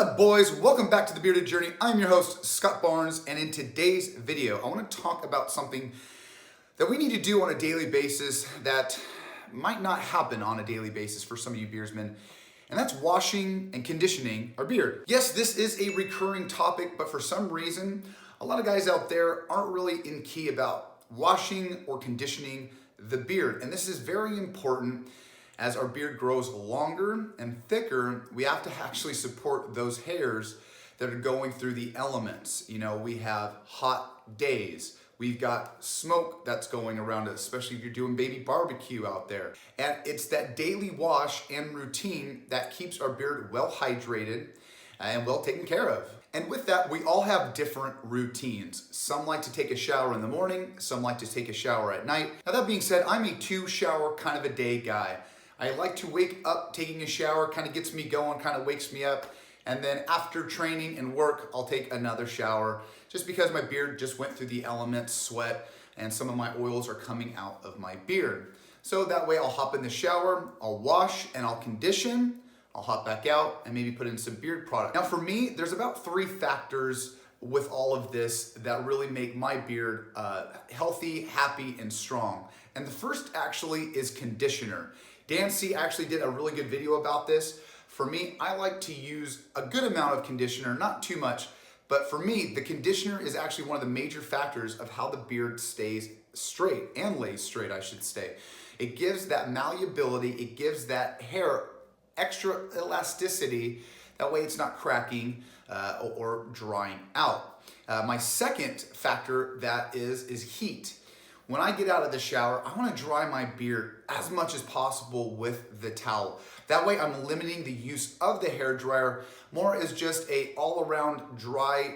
up, boys? Welcome back to The Bearded Journey. I'm your host, Scott Barnes, and in today's video, I want to talk about something that we need to do on a daily basis that might not happen on a daily basis for some of you beardsmen, and that's washing and conditioning our beard. Yes, this is a recurring topic, but for some reason, a lot of guys out there aren't really in key about washing or conditioning the beard, and this is very important. As our beard grows longer and thicker, we have to actually support those hairs that are going through the elements. You know, we have hot days. We've got smoke that's going around it, especially if you're doing baby barbecue out there. And it's that daily wash and routine that keeps our beard well hydrated and well taken care of. And with that, we all have different routines. Some like to take a shower in the morning, some like to take a shower at night. Now that being said, I'm a 2-shower kind of a day guy. I like to wake up, taking a shower kind of gets me going, kind of wakes me up. And then after training and work, I'll take another shower just because my beard just went through the elements, sweat, and some of my oils are coming out of my beard. So that way I'll hop in the shower, I'll wash and I'll condition, I'll hop back out and maybe put in some beard product. Now for me, there's about 3 factors with all of this that really make my beard healthy, happy, and strong. And the first actually is conditioner. Dan C actually did a really good video about this. For me, I like to use a good amount of conditioner, not too much, but for me, the conditioner is actually one of the major factors of how the beard stays straight and lays straight, I should say. It gives that malleability, it gives that hair extra elasticity, that way it's not cracking or drying out. My second factor that is heat. When I get out of the shower, I want to dry my beard as much as possible with the towel. That way I'm limiting the use of the hair dryer more as just a all-around dry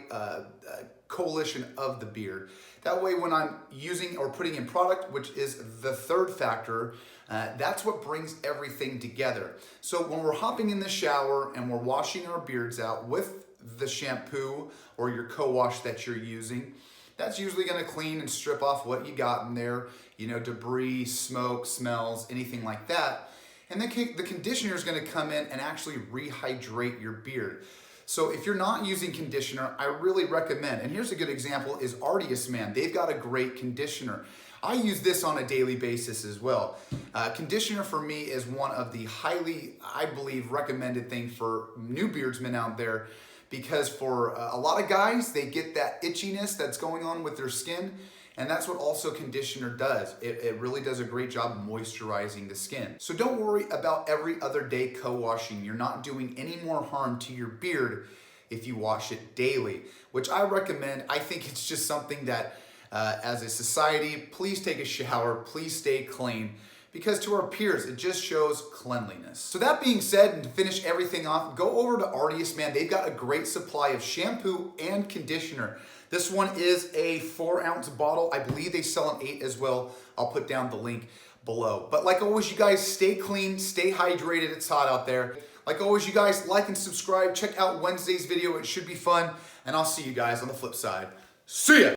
coalition of the beard. That way when I'm using or putting in product, which is the third factor, that's what brings everything together. So when we're hopping in the shower and we're washing our beards out with the shampoo or your co-wash that you're using, that's usually going to clean and strip off what you got in there, you know, debris, smoke, smells, anything like that. And then the conditioner is going to come in and actually rehydrate your beard. So if you're not using conditioner, I really recommend, and here's a good example, is Artius Man. They've got a great conditioner. I use this on a daily basis as well. Conditioner for me is one of the highly, I believe, recommended thing for new beardsmen out there. Because for a lot of guys, they get that itchiness that's going on with their skin, and that's what also conditioner does. It really does a great job moisturizing the skin. So don't worry about every other day co-washing. You're not doing any more harm to your beard if you wash it daily, which I recommend. I think it's just something that as a society, please take a shower, please stay clean. Because to our peers, it just shows cleanliness. So that being said, and to finish everything off, go over to Artius Man. They've got a great supply of shampoo and conditioner. This one is a 4-ounce bottle. I believe they sell an 8 as well. I'll put down the link below. But like always, you guys stay clean, stay hydrated. It's hot out there. Like always, you guys like and subscribe. Check out Wednesday's video. It should be fun. And I'll see you guys on the flip side. See ya!